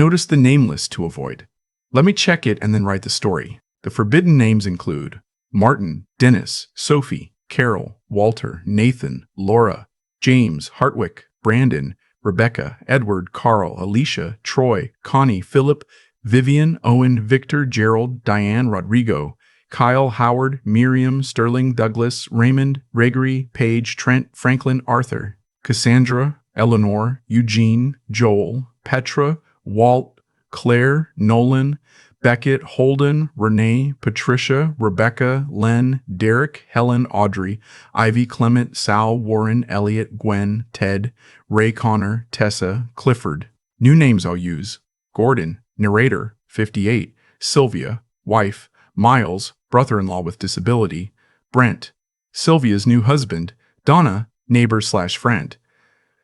Notice the name list to avoid. Let me check it and then write the story. The forbidden names include Martin, Dennis, Sophie, Carol, Walter, Nathan, Laura, James, Hartwick, Brandon, Rebecca, Edward, Carl, Alicia, Troy, Connie, Philip, Vivian, Owen, Victor, Gerald, Diane, Rodrigo, Kyle, Howard, Miriam, Sterling, Douglas, Raymond, Gregory, Paige, Trent, Franklin, Arthur, Cassandra, Eleanor, Eugene, Joel, Petra, Walt, Claire, Nolan, Beckett, Holden, Renee, Patricia, Rebecca, Len, Derek, Helen, Audrey, Ivy, Clement, Sal, Warren, Elliot, Gwen, Ted, Ray, Connor, Tessa, Clifford. New names I'll use: Gordon, narrator, 58, Sylvia, wife, Miles, brother-in-law with disability, Brent, Sylvia's new husband, Donna, neighbor/friend.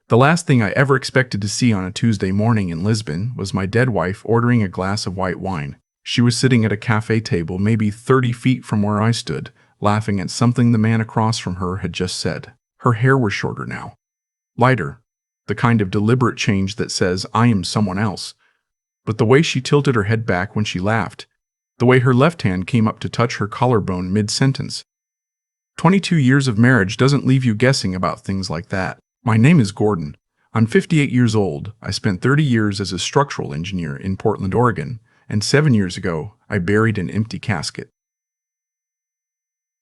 The last thing I ever expected to see on a Tuesday morning in Lisbon was my dead wife ordering a glass of white wine. She was sitting at a cafe table maybe 30 feet from where I stood, laughing at something the man across from her had just said. Her hair was shorter now. Lighter. The kind of deliberate change that says, I am someone else. But the way she tilted her head back when she laughed, the way her left hand came up to touch her collarbone mid-sentence. 22 years of marriage doesn't leave you guessing about things like that. My name is Gordon. I'm 58 years old. I spent 30 years as a structural engineer in Portland, Oregon, and 7 years ago, I buried an empty casket.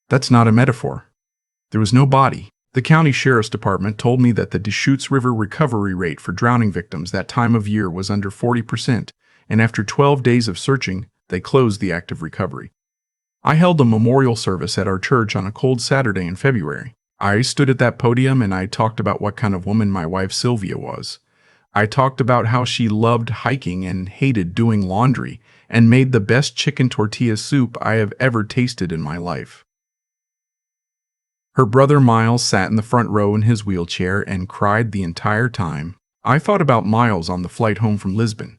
That's not a metaphor. There was no body. The county sheriff's department told me that the Deschutes River recovery rate for drowning victims that time of year was under 40%, and after 12 days of searching, they closed the act of recovery. I held a memorial service at our church on a cold Saturday in February. I stood at that podium and I talked about what kind of woman my wife Sylvia was. I talked about how she loved hiking and hated doing laundry and made the best chicken tortilla soup I have ever tasted in my life. Her brother Miles sat in the front row in his wheelchair and cried the entire time. I thought about Miles on the flight home from Lisbon.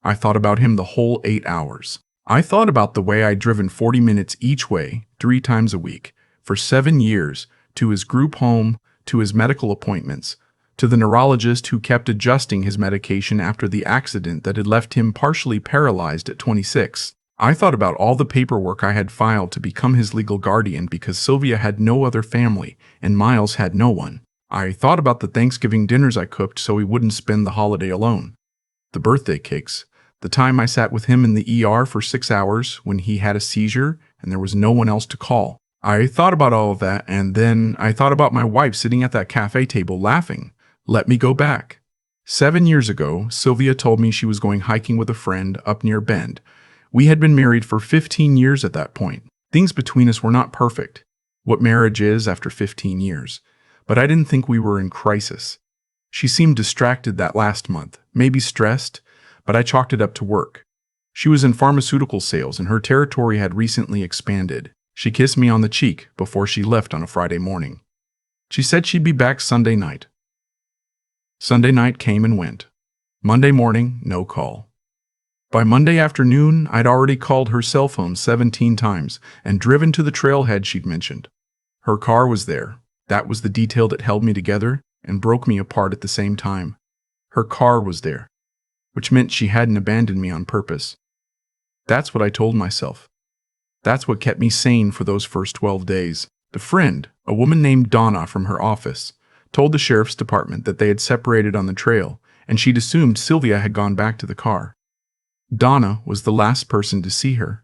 I thought about him the whole 8 hours. I thought about the way I'd driven 40 minutes each way, 3 times a week, for 7 years, to his group home, to his medical appointments, to the neurologist who kept adjusting his medication after the accident that had left him partially paralyzed at 26. I thought about all the paperwork I had filed to become his legal guardian because Sylvia had no other family and Miles had no one. I thought about the Thanksgiving dinners I cooked so he wouldn't spend the holiday alone. The birthday cakes. The time I sat with him in the ER for 6 hours when he had a seizure and there was no one else to call. I thought about all of that, and then I thought about my wife sitting at that cafe table laughing. Let me go back. 7 years ago, Sylvia told me she was going hiking with a friend up near Bend. We had been married for 15 years at that point. Things between us were not perfect, what marriage is after 15 years. But I didn't think we were in crisis. She seemed distracted that last month, maybe stressed, but I chalked it up to work. She was in pharmaceutical sales and her territory had recently expanded. She kissed me on the cheek before she left on a Friday morning. She said she'd be back Sunday night. Sunday night came and went. Monday morning, no call. By Monday afternoon, I'd already called her cell phone 17 times and driven to the trailhead she'd mentioned. Her car was there. That was the detail that held me together and broke me apart at the same time. Her car was there, which meant she hadn't abandoned me on purpose. That's what I told myself. That's what kept me sane for those first 12 days. The friend, a woman named Donna from her office, told the sheriff's department that they had separated on the trail, and she'd assumed Sylvia had gone back to the car. Donna was the last person to see her.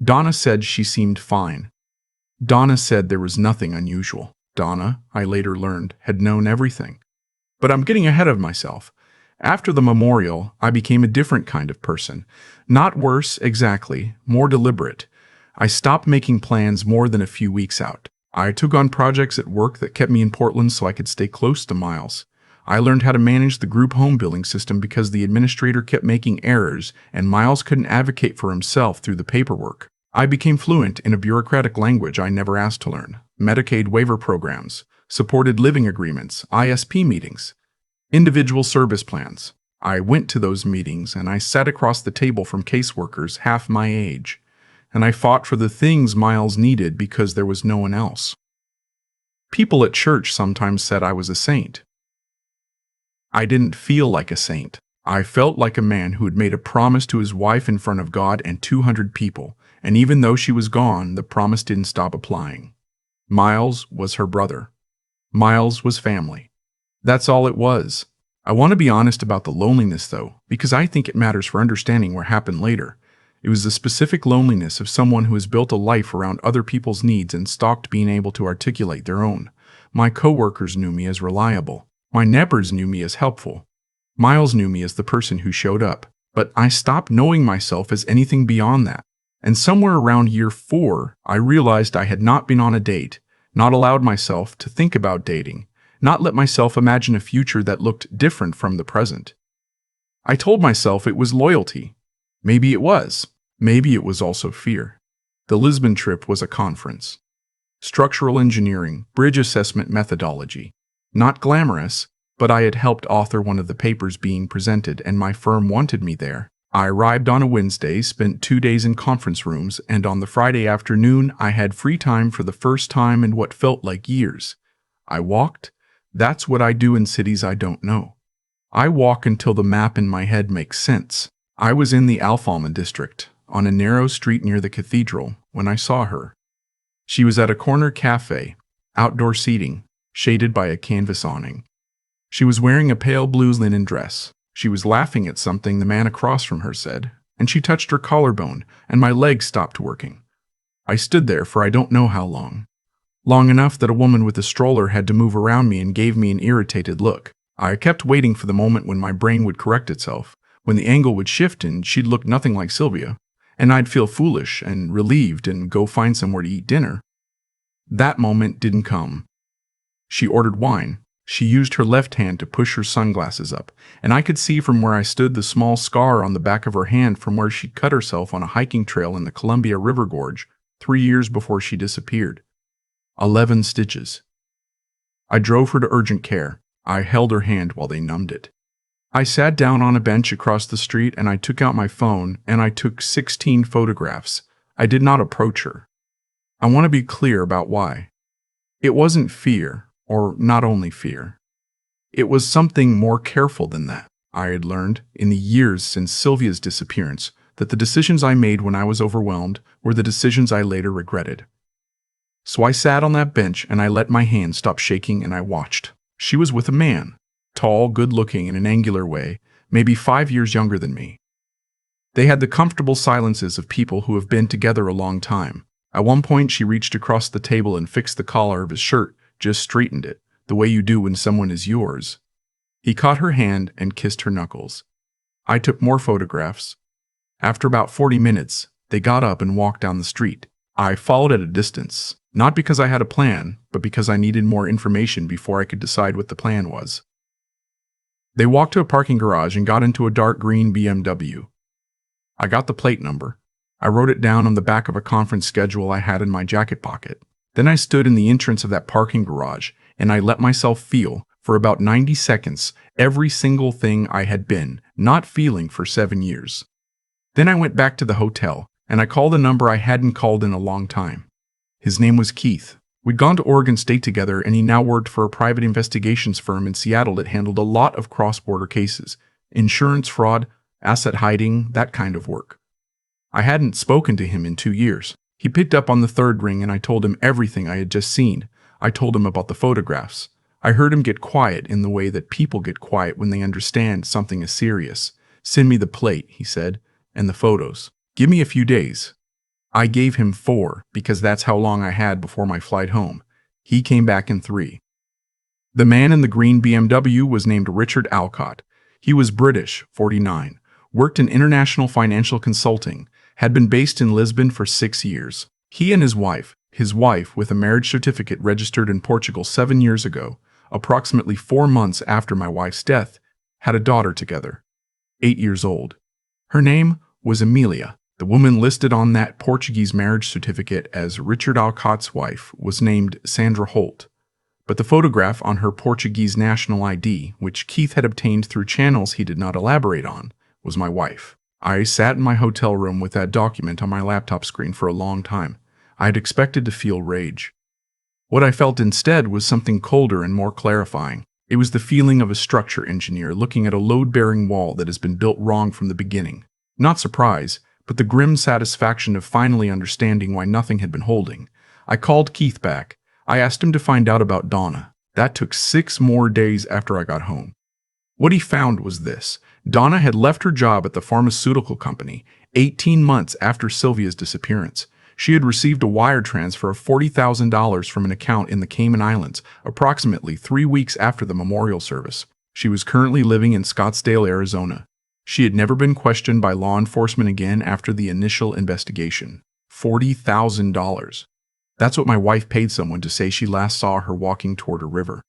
Donna said she seemed fine. Donna said there was nothing unusual. Donna, I later learned, had known everything. But I'm getting ahead of myself. After the memorial, I became a different kind of person. Not worse, exactly, more deliberate. I stopped making plans more than a few weeks out. I took on projects at work that kept me in Portland so I could stay close to Miles. I learned how to manage the group home billing system because the administrator kept making errors and Miles couldn't advocate for himself through the paperwork. I became fluent in a bureaucratic language I never asked to learn. Medicaid waiver programs, supported living agreements, ISP meetings, individual service plans. I went to those meetings and I sat across the table from caseworkers half my age. And I fought for the things Miles needed because there was no one else. People at church sometimes said I was a saint. I didn't feel like a saint. I felt like a man who had made a promise to his wife in front of God and 200 people, and even though she was gone, the promise didn't stop applying. Miles was her brother. Miles was family. That's all it was. I want to be honest about the loneliness, though, because I think it matters for understanding what happened later. It was the specific loneliness of someone who has built a life around other people's needs and stopped being able to articulate their own. My coworkers knew me as reliable. My neighbors knew me as helpful. Miles knew me as the person who showed up. But I stopped knowing myself as anything beyond that. And somewhere around year 4, I realized I had not been on a date, not allowed myself to think about dating, not let myself imagine a future that looked different from the present. I told myself it was loyalty. Maybe it was. Maybe it was also fear. The Lisbon trip was a conference. Structural engineering, bridge assessment methodology. Not glamorous, but I had helped author one of the papers being presented and my firm wanted me there. I arrived on a Wednesday, spent 2 days in conference rooms, and on the Friday afternoon I had free time for the first time in what felt like years. I walked. That's what I do in cities I don't know. I walk until the map in my head makes sense. I was in the Alfalma district, on a narrow street near the cathedral, when I saw her. She was at a corner cafe, outdoor seating, shaded by a canvas awning. She was wearing a pale blue linen dress. She was laughing at something the man across from her said, and she touched her collarbone, and my legs stopped working. I stood there for I don't know how long. Long enough that a woman with a stroller had to move around me and gave me an irritated look. I kept waiting for the moment when my brain would correct itself, when the angle would shift and she'd look nothing like Sylvia, and I'd feel foolish and relieved and go find somewhere to eat dinner. That moment didn't come. She ordered wine. She used her left hand to push her sunglasses up, and I could see from where I stood the small scar on the back of her hand from where she'd cut herself on a hiking trail in the Columbia River Gorge 3 years before she disappeared. 11 stitches. I drove her to urgent care. I held her hand while they numbed it. I sat down on a bench across the street and I took out my phone and I took 16 photographs. I did not approach her. I want to be clear about why. It wasn't fear, or not only fear. It was something more careful than that. I had learned, in the years since Sylvia's disappearance, that the decisions I made when I was overwhelmed were the decisions I later regretted. So I sat on that bench and I let my hand stop shaking and I watched. She was with a man, tall, good-looking in an angular way, maybe 5 years younger than me. They had the comfortable silences of people who have been together a long time. At one point she reached across the table and fixed the collar of his shirt, just straightened it, the way you do when someone is yours. He caught her hand and kissed her knuckles. I took more photographs. After about 40 minutes, they got up and walked down the street. I followed at a distance, not because I had a plan, but because I needed more information before I could decide what the plan was. They walked to a parking garage and got into a dark green BMW. I got the plate number. I wrote it down on the back of a conference schedule I had in my jacket pocket. Then I stood in the entrance of that parking garage, and I let myself feel, for about 90 seconds, every single thing I had been not feeling for 7 years. Then I went back to the hotel, and I called a number I hadn't called in a long time. His name was Keith. We'd gone to Oregon State together, and he now worked for a private investigations firm in Seattle that handled a lot of cross-border cases, insurance fraud, asset hiding, that kind of work. I hadn't spoken to him in 2 years. He picked up on the third ring and I told him everything I had just seen. I told him about the photographs. I heard him get quiet in the way that people get quiet when they understand something is serious. "Send me the plate," he said, "and the photos. Give me a few days." I gave him 4 because that's how long I had before my flight home. He came back in 3. The man in the green BMW was named Richard Alcott. He was British, 49, worked in international financial consulting, had been based in Lisbon for 6 years. He and his wife with a marriage certificate registered in Portugal 7 years ago, approximately 4 months after my wife's death, had a daughter together, 8 years old. Her name was Amelia. The woman listed on that Portuguese marriage certificate as Richard Alcott's wife was named Sandra Holt. But the photograph on her Portuguese national ID, which Keith had obtained through channels he did not elaborate on, was my wife. I sat in my hotel room with that document on my laptop screen for a long time. I had expected to feel rage. What I felt instead was something colder and more clarifying. It was the feeling of a structure engineer looking at a load-bearing wall that has been built wrong from the beginning. Not surprise, but the grim satisfaction of finally understanding why nothing had been holding. I called Keith back. I asked him to find out about Donna. That took 6 more days after I got home. What he found was this. Donna had left her job at the pharmaceutical company 18 months after Sylvia's disappearance. She had received a wire transfer of $40,000 from an account in the Cayman Islands, approximately 3 weeks after the memorial service. She was currently living in Scottsdale, Arizona. She had never been questioned by law enforcement again after the initial investigation. $40,000. That's what my wife paid someone to say she last saw her walking toward a river.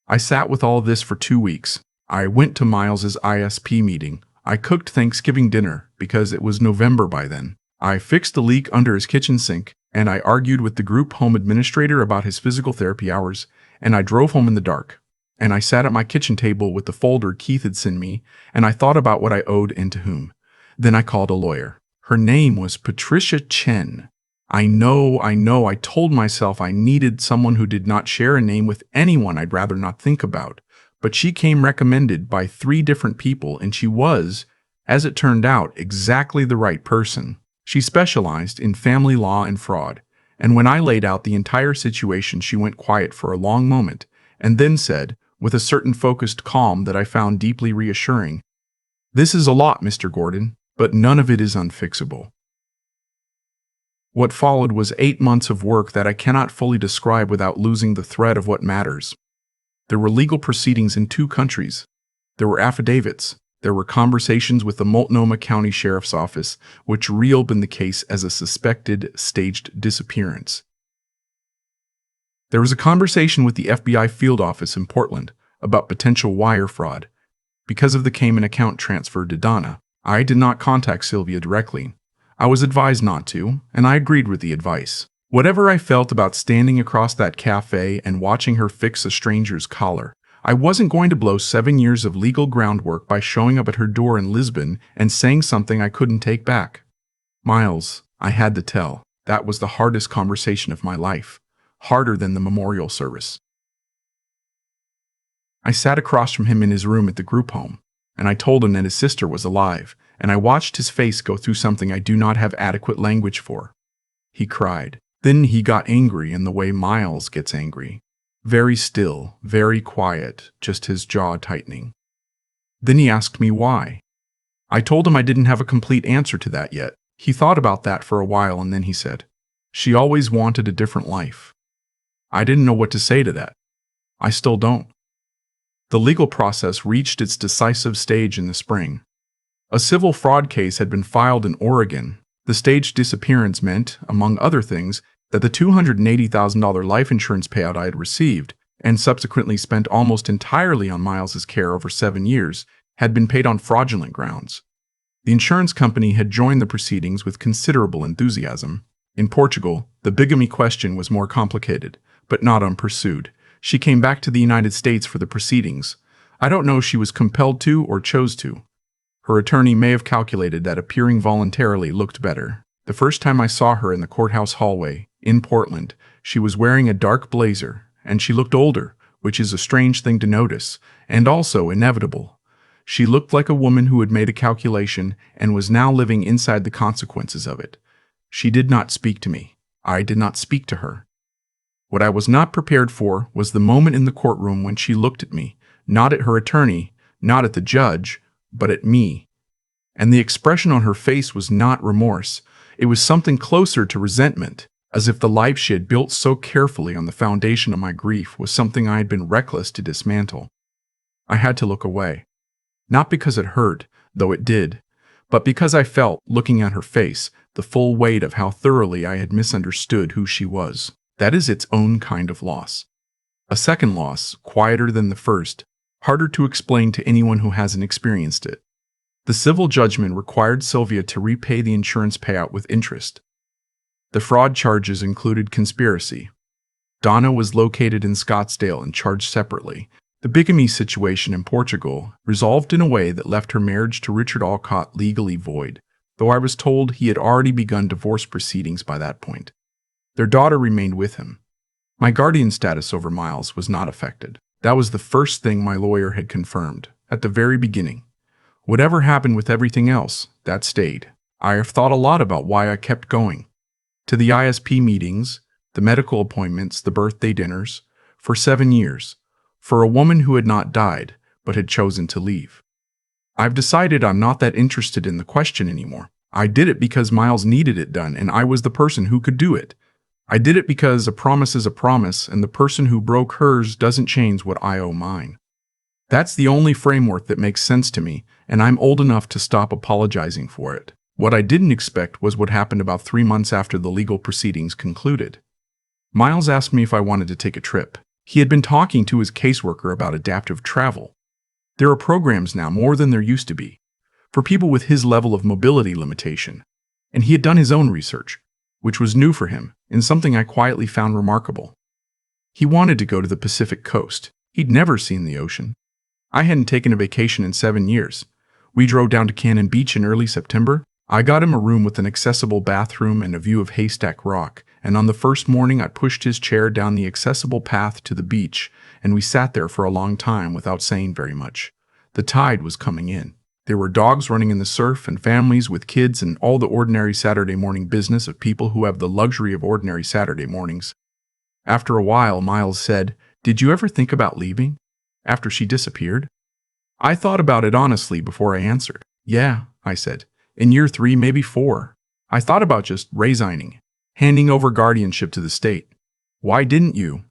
I sat with all of this for 2 weeks. I went to Miles's ISP meeting. I cooked Thanksgiving dinner because it was November by then. I fixed the leak under his kitchen sink, and I argued with the group home administrator about his physical therapy hours, and I drove home in the dark. And I sat at my kitchen table with the folder Keith had sent me, and I thought about what I owed and to whom. Then I called a lawyer. Her name was Patricia Chen. I know, I told myself I needed someone who did not share a name with anyone I'd rather not think about. But she came recommended by 3 different people, and she was, as it turned out, exactly the right person. She specialized in family law and fraud, and when I laid out the entire situation, she went quiet for a long moment, and then said, with a certain focused calm that I found deeply reassuring, "This is a lot, Mr. Gordon, but none of it is unfixable." What followed was 8 months of work that I cannot fully describe without losing the thread of what matters. There were legal proceedings in 2 countries. There were affidavits. There were conversations with the Multnomah County Sheriff's Office, which reopened the case as a suspected staged disappearance. There was a conversation with the FBI field office in Portland about potential wire fraud. Because of the Cayman account transfer to Donna, I did not contact Sylvia directly. I was advised not to, and I agreed with the advice. Whatever I felt about standing across that cafe and watching her fix a stranger's collar, I wasn't going to blow 7 years of legal groundwork by showing up at her door in Lisbon and saying something I couldn't take back. Miles, I had to tell, that was the hardest conversation of my life. Harder than the memorial service. I sat across from him in his room at the group home, and I told him that his sister was alive, and I watched his face go through something I do not have adequate language for. He cried. Then he got angry in the way Miles gets angry. Very still, very quiet, just his jaw tightening. Then he asked me why. I told him I didn't have a complete answer to that yet. He thought about that for a while, and then he said, "She always wanted a different life." I didn't know what to say to that. I still don't. The legal process reached its decisive stage in the spring. A civil fraud case had been filed in Oregon. The staged disappearance meant, among other things, that the $280,000 life insurance payout I had received, and subsequently spent almost entirely on Miles's care over 7 years, had been paid on fraudulent grounds. The insurance company had joined the proceedings with considerable enthusiasm. In Portugal, the bigamy question was more complicated, but not unpursued. She came back to the United States for the proceedings. I don't know if she was compelled to or chose to. Her attorney may have calculated that appearing voluntarily looked better. The first time I saw her in the courthouse hallway, in Portland, she was wearing a dark blazer, and she looked older, which is a strange thing to notice, and also inevitable. She looked like a woman who had made a calculation and was now living inside the consequences of it. She did not speak to me. I did not speak to her. What I was not prepared for was the moment in the courtroom when she looked at me, not at her attorney, not at the judge, but at me. And the expression on her face was not remorse. It was something closer to resentment, as if the life she had built so carefully on the foundation of my grief was something I had been reckless to dismantle. I had to look away. Not because it hurt, though it did, but because I felt, looking at her face, the full weight of how thoroughly I had misunderstood who she was. That is its own kind of loss. A second loss, quieter than the first, harder to explain to anyone who hasn't experienced it. The civil judgment required Sylvia to repay the insurance payout with interest. The fraud charges included conspiracy. Donna was located in Scottsdale and charged separately. The bigamy situation in Portugal resolved in a way that left her marriage to Richard Alcott legally void, though I was told he had already begun divorce proceedings by that point. Their daughter remained with him. My guardian status over Miles was not affected. That was the first thing my lawyer had confirmed, at the very beginning. Whatever happened with everything else, that stayed. I have thought a lot about why I kept going. To the ISP meetings, the medical appointments, the birthday dinners, for 7 years, for a woman who had not died, but had chosen to leave. I've decided I'm not that interested in the question anymore. I did it because Miles needed it done, and I was the person who could do it. I did it because a promise is a promise, and the person who broke hers doesn't change what I owe mine. That's the only framework that makes sense to me, and I'm old enough to stop apologizing for it. What I didn't expect was what happened about 3 months after the legal proceedings concluded. Miles asked me if I wanted to take a trip. He had been talking to his caseworker about adaptive travel. There are programs now more than there used to be, for people with his level of mobility limitation, and he had done his own research, which was new for him, and something I quietly found remarkable. He wanted to go to the Pacific coast. He'd never seen the ocean. I hadn't taken a vacation in 7 years. We drove down to Cannon Beach in early September. I got him a room with an accessible bathroom and a view of Haystack Rock, and on the first morning I pushed his chair down the accessible path to the beach, and we sat there for a long time without saying very much. The tide was coming in. There were dogs running in the surf and families with kids and all the ordinary Saturday morning business of people who have the luxury of ordinary Saturday mornings. After a while, Miles said, "Did you ever think about leaving?" After she disappeared. I thought about it honestly before I answered. "Yeah," I said. "In year 3, maybe 4. I thought about just resigning, handing over guardianship to the state." "Why didn't you?"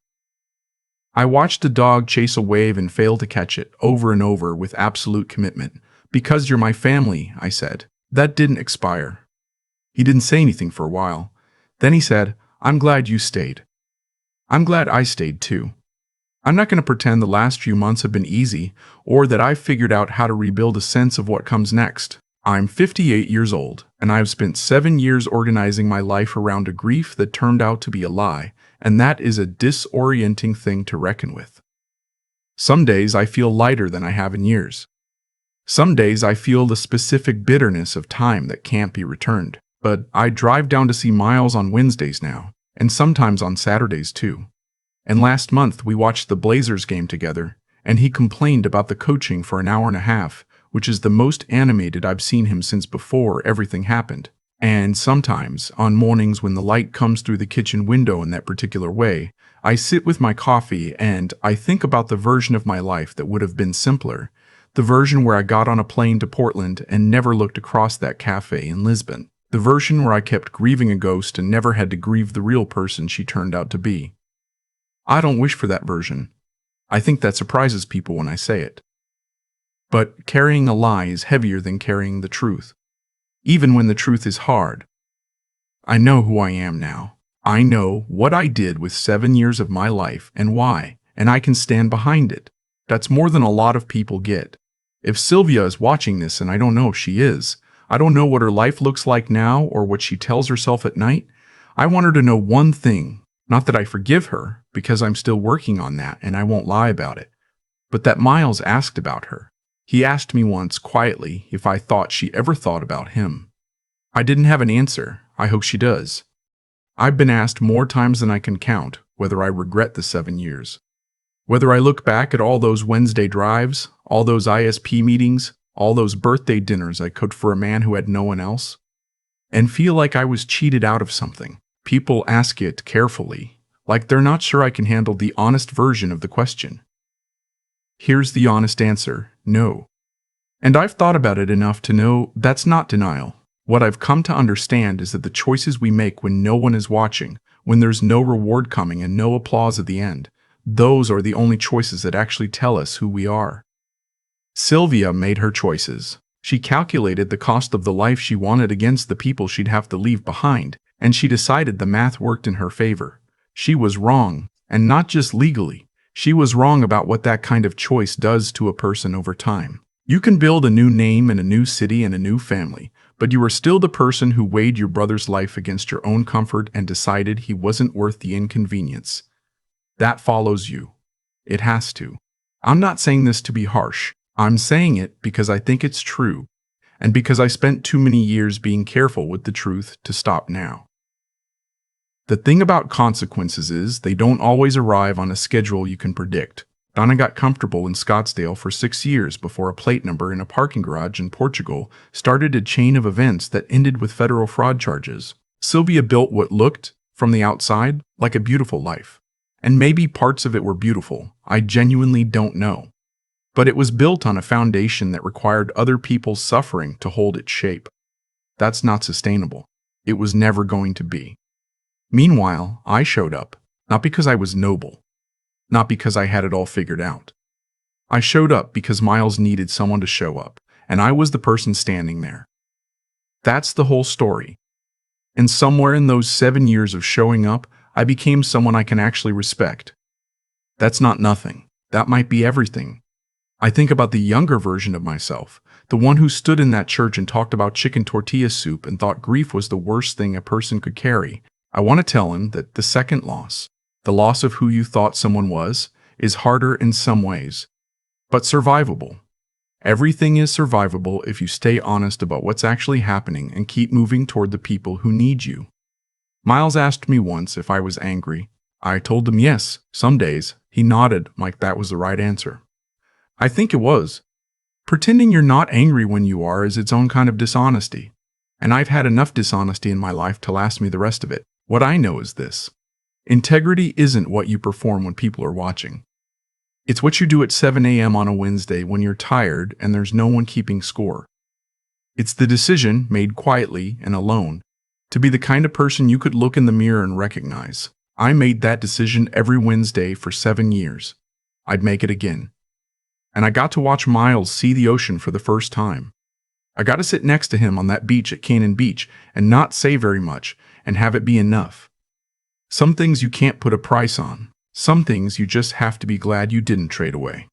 I watched a dog chase a wave and fail to catch it over and over with absolute commitment. "Because you're my family," I said. That didn't expire. He didn't say anything for a while. Then he said, "I'm glad you stayed." I'm glad I stayed too. I'm not going to pretend the last few months have been easy or that I've figured out how to rebuild a sense of what comes next. I'm 58 years old, and I've spent 7 years organizing my life around a grief that turned out to be a lie, and that is a disorienting thing to reckon with. Some days I feel lighter than I have in years. Some days I feel the specific bitterness of time that can't be returned. But I drive down to see Miles on Wednesdays now, and sometimes on Saturdays too. And last month we watched the Blazers game together, and he complained about the coaching for an hour and a half, which is the most animated I've seen him since before everything happened. And sometimes, on mornings when the light comes through the kitchen window in that particular way, I sit with my coffee and I think about the version of my life that would have been simpler, the version where I got on a plane to Portland and never looked across that cafe in Lisbon, the version where I kept grieving a ghost and never had to grieve the real person she turned out to be. I don't wish for that version. I think that surprises people when I say it. But carrying a lie is heavier than carrying the truth, even when the truth is hard. I know who I am now. I know what I did with 7 years of my life and why, and I can stand behind it. That's more than a lot of people get. If Sylvia is watching this, and I don't know if she is, I don't know what her life looks like now or what she tells herself at night. I want her to know one thing, not that I forgive her, because I'm still working on that and I won't lie about it, but that Miles asked about her. He asked me once quietly if I thought she ever thought about him. I didn't have an answer. I hope she does. I've been asked more times than I can count whether I regret the 7 years. Whether I look back at all those Wednesday drives, all those ISP meetings, all those birthday dinners I cooked for a man who had no one else, and feel like I was cheated out of something. People ask it carefully, like they're not sure I can handle the honest version of the question. Here's the honest answer: no. And I've thought about it enough to know that's not denial. What I've come to understand is that the choices we make when no one is watching, when there's no reward coming and no applause at the end, those are the only choices that actually tell us who we are. Sylvia made her choices. She calculated the cost of the life she wanted against the people she'd have to leave behind, and she decided the math worked in her favor. She was wrong, and not just legally. She was wrong about what that kind of choice does to a person over time. You can build a new name and a new city and a new family, but you are still the person who weighed your brother's life against your own comfort and decided he wasn't worth the inconvenience. That follows you. It has to. I'm not saying this to be harsh. I'm saying it because I think it's true, and because I spent too many years being careful with the truth to stop now. The thing about consequences is they don't always arrive on a schedule you can predict. Donna got comfortable in Scottsdale for 6 years before a plate number in a parking garage in Portugal started a chain of events that ended with federal fraud charges. Sylvia built what looked, from the outside, like a beautiful life. And maybe parts of it were beautiful, I genuinely don't know. But it was built on a foundation that required other people's suffering to hold its shape. That's not sustainable. It was never going to be. Meanwhile, I showed up, not because I was noble, not because I had it all figured out. I showed up because Miles needed someone to show up, and I was the person standing there. That's the whole story. And somewhere in those 7 years of showing up, I became someone I can actually respect. That's not nothing. That might be everything. I think about the younger version of myself, the one who stood in that church and talked about chicken tortilla soup and thought grief was the worst thing a person could carry. I want to tell him that the second loss, the loss of who you thought someone was, is harder in some ways, but survivable. Everything is survivable if you stay honest about what's actually happening and keep moving toward the people who need you. Miles asked me once if I was angry. I told him yes, some days. He nodded like that was the right answer. I think it was. Pretending you're not angry when you are is its own kind of dishonesty. And I've had enough dishonesty in my life to last me the rest of it. What I know is this. Integrity isn't what you perform when people are watching. It's what you do at 7 a.m. on a Wednesday when you're tired and there's no one keeping score. It's the decision, made quietly and alone, to be the kind of person you could look in the mirror and recognize. I made that decision every Wednesday for 7 years. I'd make it again. And I got to watch Miles see the ocean for the first time. I got to sit next to him on that beach at Cannon Beach and not say very much and have it be enough. Some things you can't put a price on. Some things you just have to be glad you didn't trade away.